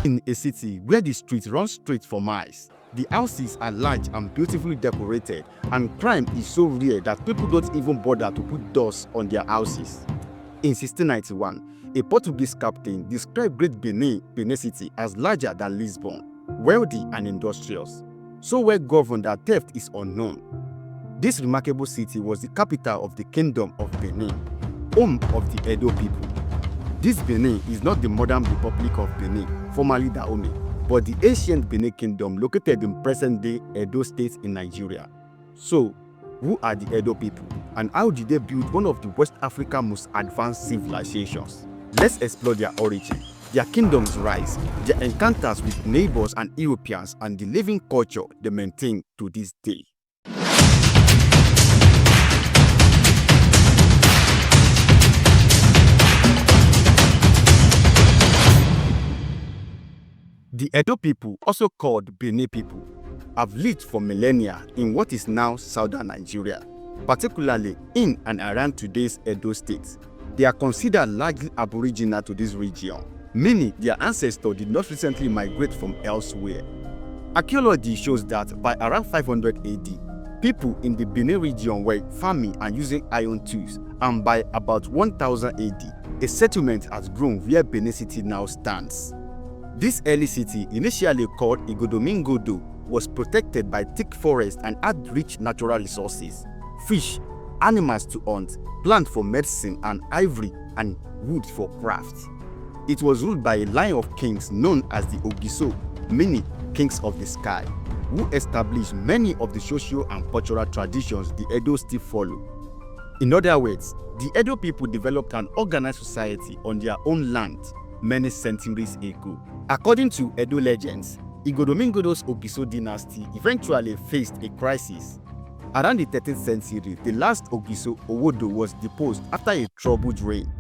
In a city where the streets run straight for miles, the houses are large and beautifully decorated, and crime is so rare that people don't even bother to put doors on their houses. In 1691, a Portuguese captain described Great Benin City as larger than Lisbon, wealthy and industrious, so well governed that theft is unknown. This remarkable city was the capital of the Kingdom of Benin, home of the Edo people. This Benin is not the modern Republic of Benin, formerly Dahomey, but the ancient Benin Kingdom located in present-day Edo State in Nigeria. So, who are the Edo people, and how did they build one of the West Africa's most advanced civilizations? Let's explore their origin, their kingdom's rise, their encounters with neighbors and Europeans, and the living culture they maintain to this day. The Edo people, also called Benin people, have lived for millennia in what is now southern Nigeria, particularly in and around today's Edo State. They are considered largely aboriginal to this region, meaning their ancestors did not recently migrate from elsewhere. Archaeology shows that by around 500 AD, people in the Benin region were farming and using iron tools, and by about 1000 AD, a settlement has grown where Benin City now stands. This early city, initially called Igodomigodo, was protected by thick forests and had rich natural resources: fish, animals to hunt, plants for medicine, and ivory and wood for crafts. It was ruled by a line of kings known as the Ogisos, meaning kings of the sky, who established many of the social and cultural traditions the Edo still follow. In other words, the Edo people developed an organized society on their own land many centuries ago. According to Edo legends, Igodomigodo's Ogiso dynasty eventually faced a crisis. Around the 13th century, the last Ogiso, Owodo, was deposed after a troubled reign.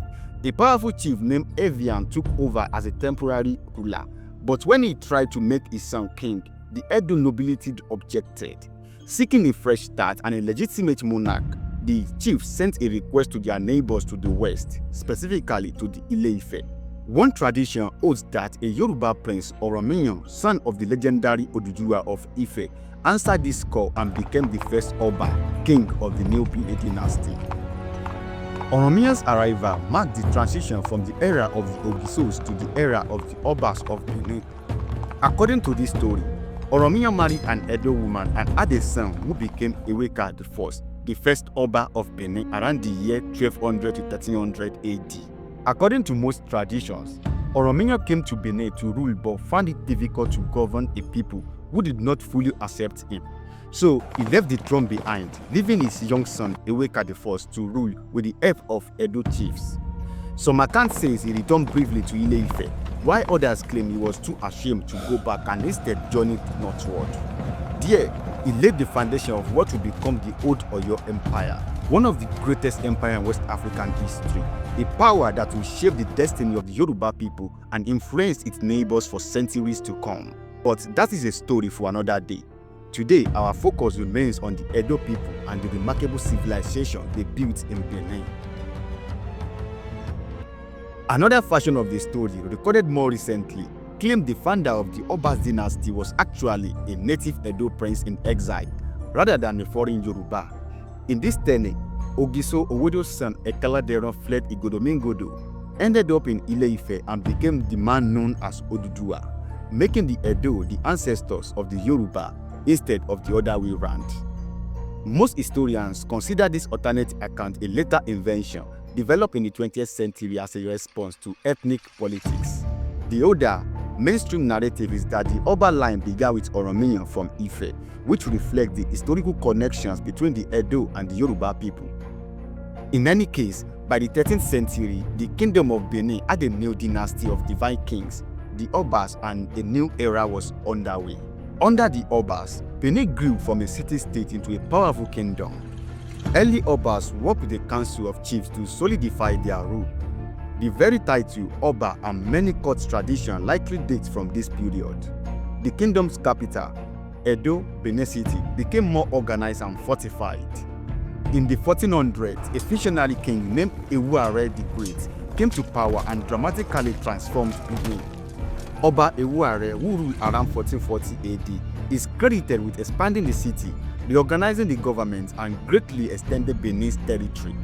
A powerful chief named Ewuare took over as a temporary ruler, but when he tried to make his son king, the Edo nobility objected. Seeking a fresh start and a legitimate monarch, the chief sent a request to their neighbors to the west, specifically to the Ile-Ife. One tradition holds that a Yoruba prince, Oranmiyan, son of the legendary Oduduwa of Ife, answered this call and became the first Oba, king of the new Benin dynasty. Oranmiyan's arrival marked the transition from the era of the Ogisos to the era of the Obas of Benin. According to this story, Oranmiyan married an Edo woman and had a son who became Ewuare I, the first Oba of Benin around the year 1200 to 1300 AD. According to most traditions, Oranmiyan came to Benin to rule but found it difficult to govern a people who did not fully accept him. So he left the throne behind, leaving his young son Ewuare I to rule with the help of Edo chiefs. Some accounts say he returned briefly to Ile-Ife, while others claim he was too ashamed to go back and instead journeyed northward. There, he laid the foundation of what would become the Old Oyo Empire, one of the greatest empires in West African history, a power that will shape the destiny of the Yoruba people and influence its neighbors for centuries to come. But that is a story for another day. Today, our focus remains on the Edo people and the remarkable civilization they built in Benin. Another version of the story, recorded more recently, claimed the founder of the Obas dynasty was actually a native Edo prince in exile, rather than a foreign Yoruba. In this tale, Ogiso Owodo's son Ekaladeron fled Igodomigodo, ended up in Ile-Ife and became the man known as Oduduwa, making the Edo the ancestors of the Yoruba instead of the other way round. Most historians consider this alternate account a later invention developed in the 20th century as a response to ethnic politics. The older, mainstream narrative is that the Oba line began with Oranmiyan from Ife, which reflects the historical connections between the Edo and the Yoruba people. In any case, by the 13th century, the Kingdom of Benin had a new dynasty of divine kings, the Obas, and a new era was underway. Under the Obas, Benin grew from a city-state into a powerful kingdom. Early Obas worked with a council of chiefs to solidify their rule. The very title Oba and many court traditions likely date from this period. The kingdom's capital, Edo, Benin City, became more organized and fortified. In the 1400s, a visionary king named Ewuare the Great came to power and dramatically transformed Benin. Oba Ewuare, who ruled around 1440 AD, is credited with expanding the city, reorganizing the government, and greatly extended Benin's territory.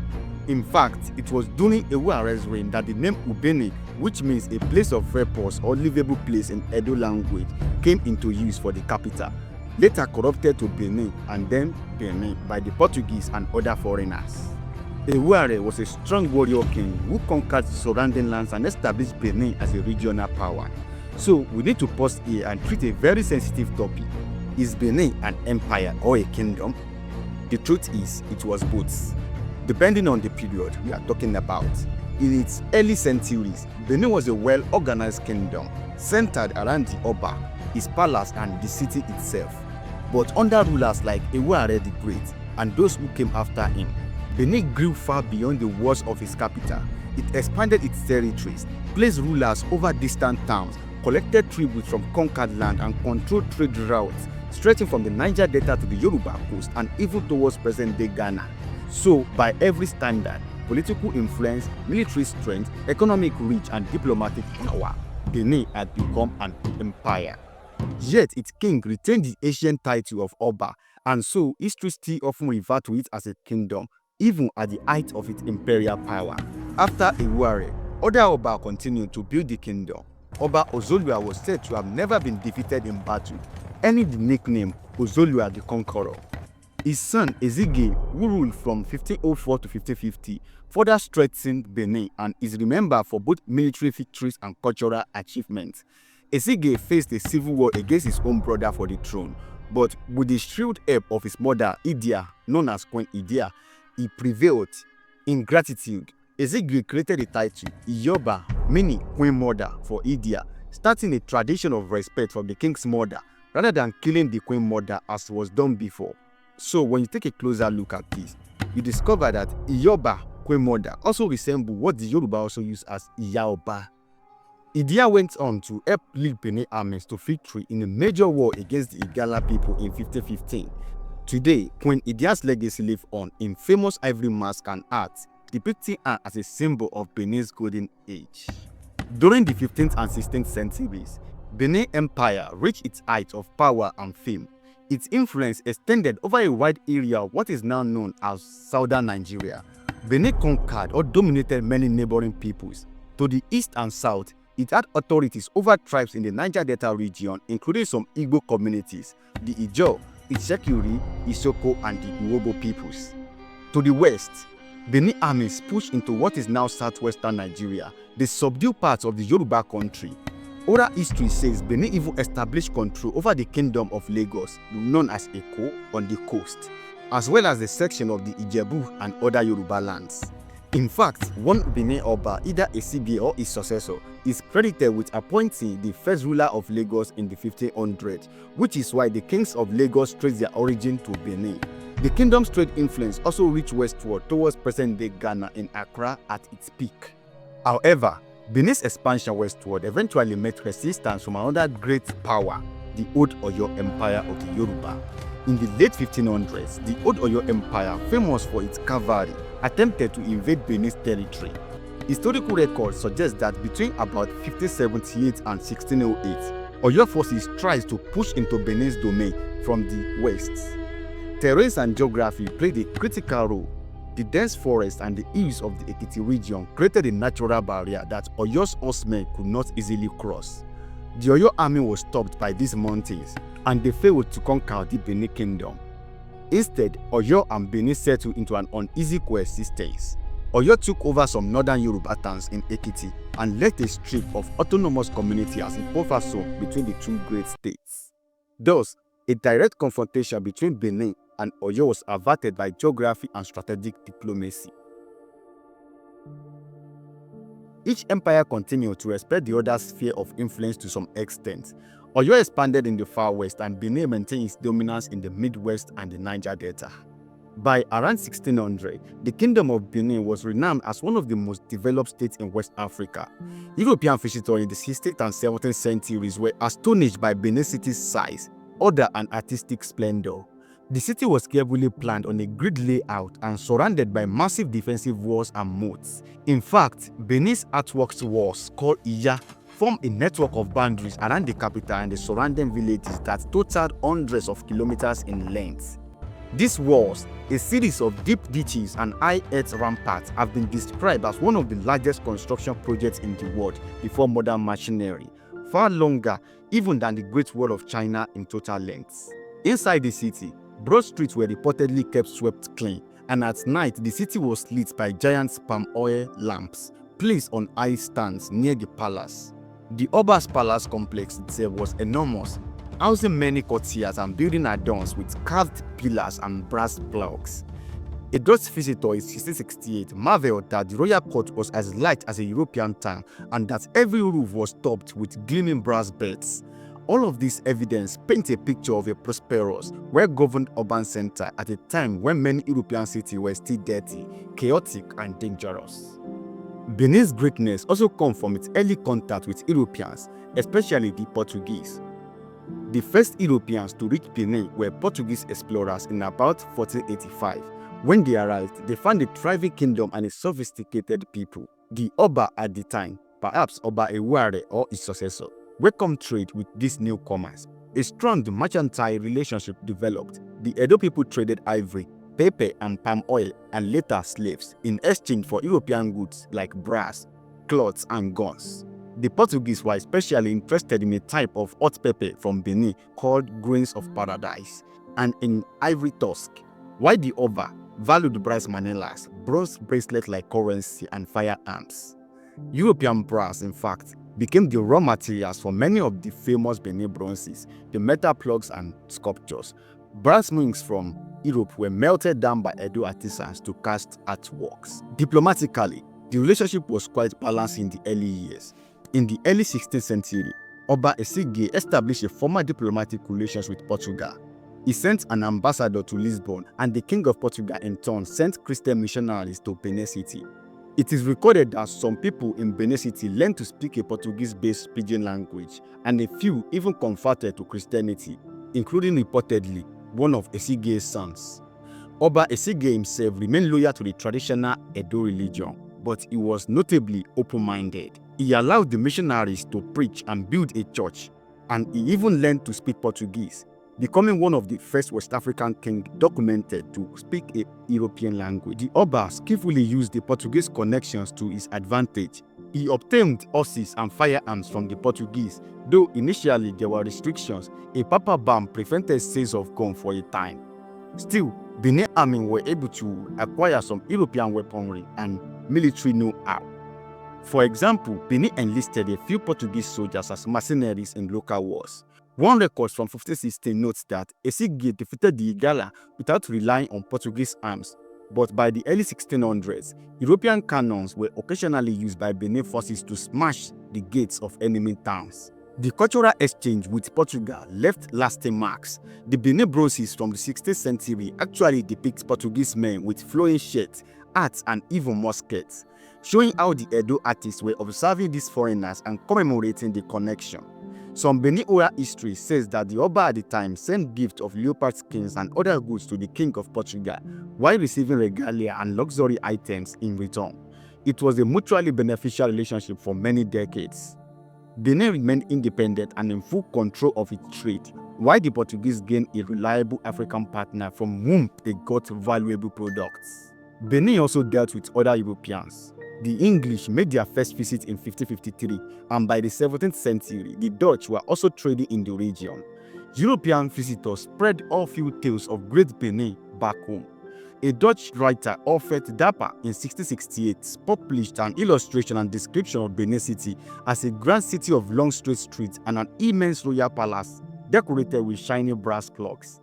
In fact, it was during Ewuare's reign that the name Ubeni, which means a place of repose or livable place in Edo language, came into use for the capital, later corrupted to Benin and then Benin by the Portuguese and other foreigners. Ewuare was a strong warrior king who conquered surrounding lands and established Benin as a regional power. So we need to pause here and treat a very sensitive topic. Is Benin an empire or a kingdom? The truth is, it was both, depending on the period we are talking about. In its early centuries, Benin was a well-organized kingdom, centered around the Oba, his palace and the city itself. But under rulers like Ewuare the Great and those who came after him, Benin grew far beyond the walls of its capital. It expanded its territories, placed rulers over distant towns, collected tribute from conquered land, and controlled trade routes stretching from the Niger Delta to the Yoruba coast and even towards present-day Ghana. So, by every standard, political influence, military strength, economic reach, and diplomatic power, Benin had become an empire. Yet its king retained the ancient title of Oba, and so history still often refers to it as a kingdom, even at the height of its imperial power. After Ewuare, other Oba continued to build the kingdom. Oba Ozolua was said to have never been defeated in battle, earning the nickname Ozolua the Conqueror. His son Ezige, who ruled from 1504 to 1550, further strengthened Benin and is remembered for both military victories and cultural achievements. Ezige faced a civil war against his own brother for the throne, but with the shrewd help of his mother Idia, known as Queen Idia, he prevailed. In gratitude, Ezige created the title Iyoba, meaning Queen Mother, for Idia, starting a tradition of respect for the king's mother rather than killing the Queen Mother as was done before. So when you take a closer look at this, you discover that Iyoba, Queen Mother, also resembles what the Yoruba also use as Iyaoba. Idia went on to help lead Benin armies to victory in a major war against the Igala people in 1515. Today, Queen Idia's legacy lives on in famous ivory mask and art, depicting her as a symbol of Benin's golden age. During the 15th and 16th centuries, Benin Empire reached its height of power and fame. Its influence extended over a wide area of what is now known as southern Nigeria. Benin conquered or dominated many neighboring peoples. To the east and south, it had authorities over tribes in the Niger Delta region, including some Igbo communities, the Ijo, Itsekiri, Isoko, and the Uwobo peoples. To the west, Benin armies pushed into what is now southwestern Nigeria. They subdued parts of the Yoruba country. Oral history says Benin even established control over the Kingdom of Lagos, known as Eko, on the coast, as well as the section of the Ijebu and other Yoruba lands. In fact, one Benin Oba, either a CBA or his successor, is credited with appointing the first ruler of Lagos in the 1500s, which is why the kings of Lagos trace their origin to Benin. The kingdom's trade influence also reached westward towards present-day Ghana in Accra at its peak. However, Benin's expansion westward eventually met resistance from another great power, the Old Oyo Empire of the Yoruba. In the late 1500s, the Old Oyo Empire, famous for its cavalry, attempted to invade Benin's territory. Historical records suggest that between about 1578 and 1608, Oyo forces tried to push into Benin's domain from the west. Terrain and geography played a critical role. The dense forest and the hills of the Ekiti region created a natural barrier that Oyo's horsemen could not easily cross. The Oyo army was stopped by these mountains, and they failed to conquer the Benin Kingdom. Instead, Oyo and Benin settled into an uneasy coexistence. Oyo took over some northern Yoruba towns in Ekiti and left a strip of autonomous community as a buffer zone between the two great states. Thus, a direct confrontation between Benin and Oyo was averted by geography and strategic diplomacy. Each empire continued to respect the other's sphere of influence to some extent. Oyo expanded in the far west and Benin maintained its dominance in the Midwest and the Niger Delta. By around 1600, the Kingdom of Benin was renowned as one of the most developed states in West Africa. European visitors in the 16th and 17th centuries were astonished by Benin City's size, order, and artistic splendor. The city was carefully planned on a grid layout and surrounded by massive defensive walls and moats. In fact, Benin's artworks walls, called Iya, formed a network of boundaries around the capital and the surrounding villages that totaled hundreds of kilometers in length. These walls, a series of deep ditches and high earth ramparts, have been described as one of the largest construction projects in the world before modern machinery, far longer even than the Great Wall of China in total length. Inside the city, broad streets were reportedly kept swept clean, and at night the city was lit by giant palm oil lamps placed on high stands near the palace. The Obas Palace complex itself was enormous, housing many courtiers and building adorns with carved pillars and brass blocks. A Dutch visitor in 1668 marveled that the royal court was as light as a European town and that every roof was topped with gleaming brass beds. All of this evidence paints a picture of a prosperous, well-governed urban center at a time when many European cities were still dirty, chaotic, and dangerous. Benin's greatness also comes from its early contact with Europeans, especially the Portuguese. The first Europeans to reach Benin were Portuguese explorers in about 1485. When they arrived, they found a thriving kingdom and a sophisticated people. The Oba at the time, perhaps Oba Ewuare or his successor, welcomed trade with these newcomers. A strong mercantile relationship developed. The Edo people traded ivory, pepper and palm oil, and later slaves, in exchange for European goods like brass, cloths, and guns. The Portuguese were especially interested in a type of hot pepper from Benin called grains of paradise, and in ivory tusk, while the Oba valued brass manillas, bronze bracelets like currency, and firearms. European brass, in fact, became the raw materials for many of the famous Benin Bronzes, the metal plugs and sculptures. Brass rings from Europe were melted down by Edo artisans to cast artworks. Diplomatically, the relationship was quite balanced in the early years. In the early 16th century, Oba Ewuare established a formal diplomatic relations with Portugal. He sent an ambassador to Lisbon, and the King of Portugal in turn sent Christian missionaries to Benin City. It is recorded that some people in Benin City learned to speak a Portuguese-based pidgin language, and a few even converted to Christianity, including reportedly one of Ewuare's sons. Oba Ewuare himself remained loyal to the traditional Edo religion, but he was notably open-minded. He allowed the missionaries to preach and build a church, and he even learned to speak Portuguese, becoming one of the first West African kings documented to speak a European language. The Oba skillfully used the Portuguese connections to his advantage. He obtained horses and firearms from the Portuguese, though initially there were restrictions. A papal ban prevented sales of guns for a time. Still, Benin army were able to acquire some European weaponry and military know-how. For example, Benin enlisted a few Portuguese soldiers as mercenaries in local wars. One record from 1516 notes that Ewuare defeated the Igala without relying on Portuguese arms, but by the early 1600s, European cannons were occasionally used by Benin forces to smash the gates of enemy towns. The cultural exchange with Portugal left lasting marks. The Benin Bronzes from the 16th century actually depict Portuguese men with flowing shirts, hats, and even muskets, showing how the Edo artists were observing these foreigners and commemorating the connection. Some Benin oral history says that the Oba at the time sent gifts of leopard skins and other goods to the King of Portugal, while receiving regalia and luxury items in return. It was a mutually beneficial relationship for many decades. Benin remained independent and in full control of its trade, while the Portuguese gained a reliable African partner from whom they got valuable products. Benin also dealt with other Europeans. The English made their first visit in 1553, and by the 17th century, the Dutch were also trading in the region. European visitors spread awful tales of Great Benin back home. A Dutch writer, Alfred Dapper, in 1668, published an illustration and description of Benin City as a grand city of long straight streets and an immense royal palace decorated with shiny brass clocks.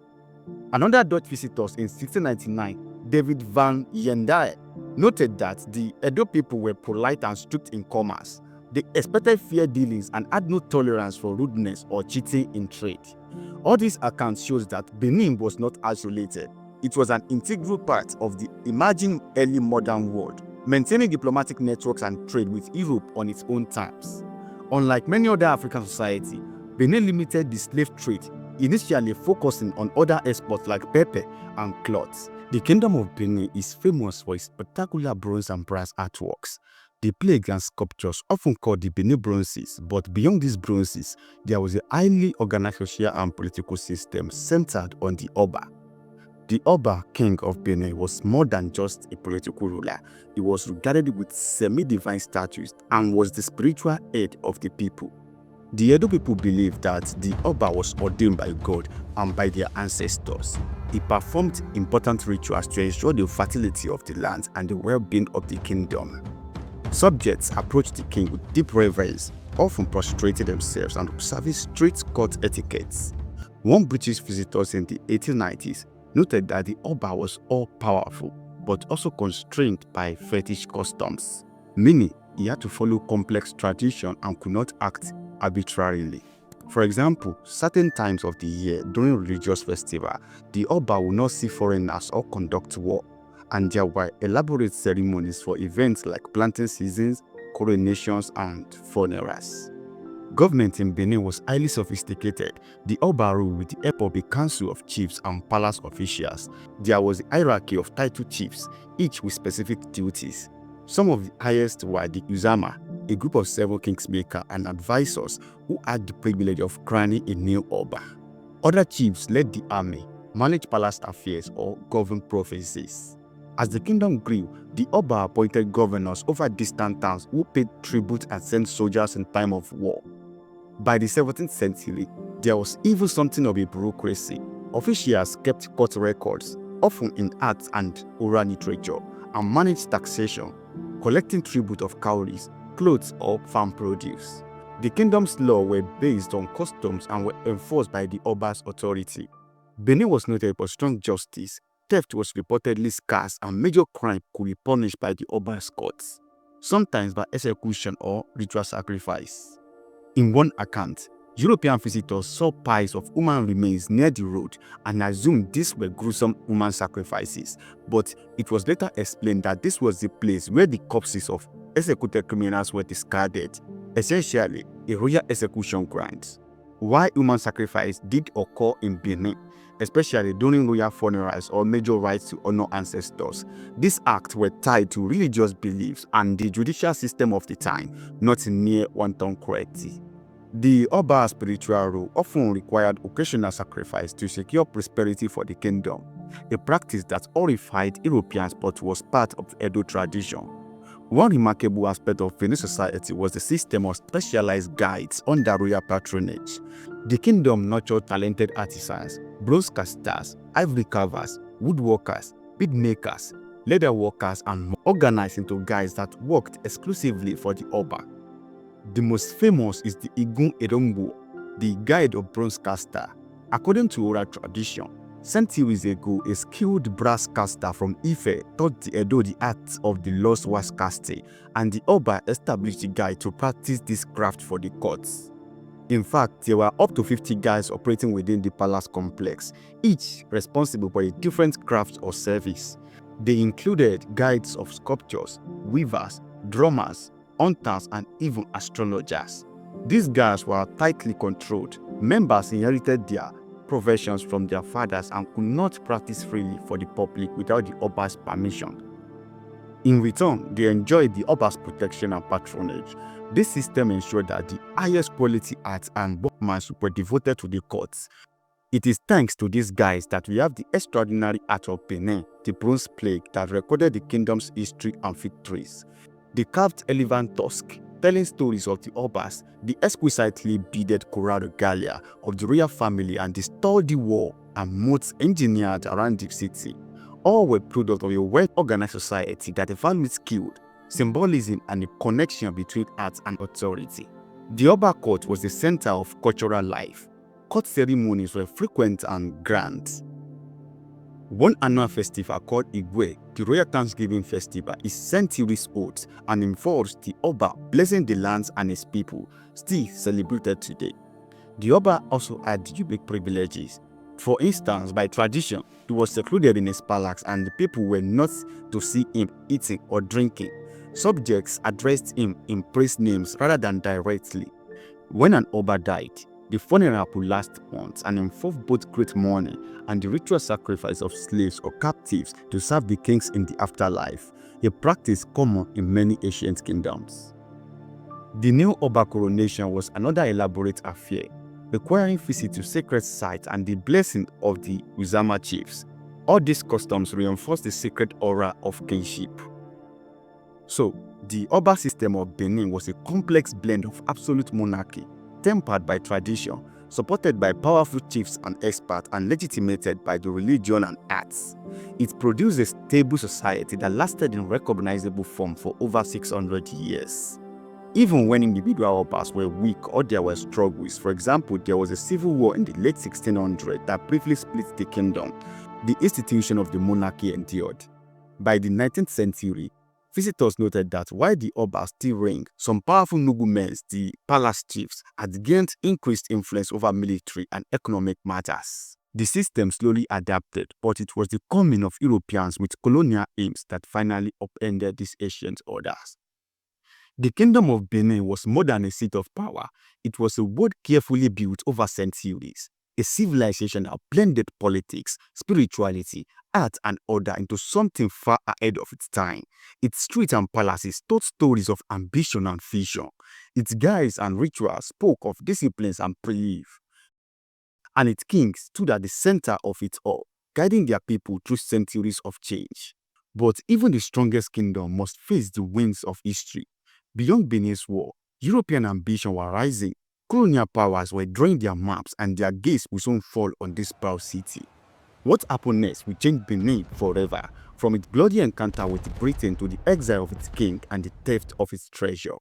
Another Dutch visitor in 1699, David van Yendae, noted that the Edo people were polite and strict in commerce. They expected fair dealings and had no tolerance for rudeness or cheating in trade. All these accounts shows that Benin was not isolated. It was an integral part of the emerging early modern world, maintaining diplomatic networks and trade with Europe on its own terms. Unlike many other African societies, Benin limited the slave trade, initially focusing on other exports like pepper and cloths. The Kingdom of Benin is famous for its spectacular bronze and brass artworks. The The plaques and sculptures, often called the Benin Bronzes, but beyond these bronzes, there was a highly organized social and political system centered on the Oba. The Oba, king of Benin, was more than just a political ruler. He was regarded with semi-divine status and was the spiritual head of the people. The Edo people believed that the Oba was ordained by God and by their ancestors. He performed important rituals to ensure the fertility of the land and the well-being of the kingdom. Subjects approached the king with deep reverence, often prostrating themselves and observing strict court etiquettes. One British visitor in the 1890s noted that the Oba was all-powerful, but also constrained by fetish customs, meaning he had to follow complex tradition and could not act arbitrarily. For example, certain times of the year during religious festival, the Oba will not see foreigners or conduct war, and there were elaborate ceremonies for events like planting seasons, coronations, and funerals. Government in Benin was highly sophisticated. The Oba ruled with the help of a council of chiefs and palace officials. There was a hierarchy of title chiefs, each with specific duties. Some of the highest were the Uzama, a group of 7 kingsmakers and advisors who had the privilege of crowning a new Oba. Other chiefs led the army, managed palace affairs, or governed provinces. As the kingdom grew, the Oba appointed governors over distant towns who paid tribute and sent soldiers in time of war. By the 17th century, there was even something of a bureaucracy. Officials kept court records, often in art and oral literature, and managed taxation, collecting tribute of cowries, clothes, or farm produce. The kingdom's laws were based on customs and were enforced by the Oba's authority. Benin was noted for strong justice. Theft was reportedly scarce, and major crime could be punished by the Oba's courts, sometimes by execution or ritual sacrifice. In one account, European visitors saw piles of human remains near the road and assumed these were gruesome human sacrifices, but it was later explained that this was the place where the corpses of executed criminals were discarded, essentially a royal execution ground. While human sacrifice did occur in Benin, especially during royal funerals or major rites to honor ancestors, these acts were tied to religious beliefs and the judicial system of the time, not mere wanton cruelty. The Oba's spiritual role often required occasional sacrifice to secure prosperity for the kingdom, a practice that horrified Europeans but was part of Edo tradition. One remarkable aspect of Benin society was the system of specialized guides under royal patronage. The kingdom nurtured talented artisans, bronze casters, ivory carvers, woodworkers, bead makers, leather workers, and more, organized into guides that worked exclusively for the Oba. The most famous is the Igodomigodo, the guide of bronze caster. According to oral tradition, centuries ago, a skilled brass caster from Ife taught the Edo the art of the lost wax casting, and the Oba established the guide to practice this craft for the courts. In fact, there were up to 50 guides operating within the palace complex, each responsible for a different craft or service. They included guides of sculptors, weavers, drummers, hunters, and even astrologers. These guides were tightly controlled. Members inherited their professions from their fathers and could not practice freely for the public without the Oba's permission. In return, they enjoyed the Oba's protection and patronage. This system ensured that the highest quality art and workmanship were devoted to the courts. It is thanks to these guys that we have the extraordinary art of Benin, the bronze plaque that recorded the kingdom's history and victories. The carved elephant tusk, telling stories of the Obas, the exquisitely beaded coral regalia of the royal family, and the sturdy wall and moats engineered around the city, all were product of a well-organized society that valued skill, symbolism, and a connection between art and authority. The Oba court was the center of cultural life. Court ceremonies were frequent and grand. One annual festival called Ewuare, the Royal Thanksgiving Festival, is centuries old and involves the Oba blessing the lands and its people, still celebrated today. The Oba also had unique privileges. For instance, by tradition, he was secluded in his palace and the people were not to see him eating or drinking. Subjects addressed him in praise names rather than directly. When an Oba died, the funeral would last months and involve both great mourning and the ritual sacrifice of slaves or captives to serve the kings in the afterlife. a practice common in many ancient kingdoms. The new Oba coronation was another elaborate affair, requiring visit to sacred sites and the blessing of the Uzama chiefs. All these customs reinforced the sacred aura of kingship. So, the Oba system of Benin was a complex blend of absolute monarchy, tempered by tradition, supported by powerful chiefs and experts, and legitimated by the religion and arts. It produced a stable society that lasted in recognizable form for over 600 years. Even when individual Obas were weak or there were struggles, for example, there was a civil war in the late 1600s that briefly split the kingdom, the institution of the monarchy endured. By the 19th century, visitors noted that while the Obas still reigned, some powerful noblemen, the palace chiefs, had gained increased influence over military and economic matters. The system slowly adapted, but it was the coming of Europeans with colonial aims that finally upended these ancient orders. The Kingdom of Benin was more than a seat of power. It was a world carefully built over centuries, a civilization that blended politics, spirituality, art, and order into something far ahead of its time. Its streets and palaces told stories of ambition and vision. Its guides and rituals spoke of disciplines and belief. And its kings stood at the center of it all, guiding their people through centuries of change. But even the strongest kingdom must face the winds of history. Beyond Benin's war, European ambition were rising. Colonial powers were drawing their maps, and their gaze would soon fall on this proud city. What happened next will change Benin forever, from its bloody encounter with Britain to the exile of its king and the theft of its treasure.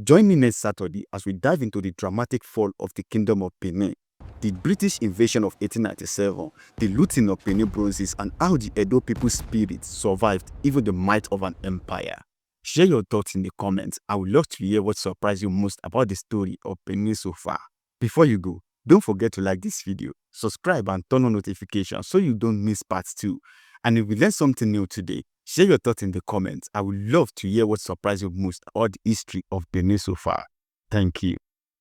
Join me next Saturday as we dive into the dramatic fall of the Kingdom of Benin, the British invasion of 1897, the looting of Benin Bronzes, and how the Edo people's spirit survived even the might of an empire. Share your thoughts in the comments. I would love to hear what surprised you most about the story of Benin so far. Before you go, don't forget to like this video, subscribe, and turn on notifications so you don't miss part 2. And if you learned something new today, share your thoughts in the comments. I would love to hear what surprised you most about the history of Benin so far. Thank you.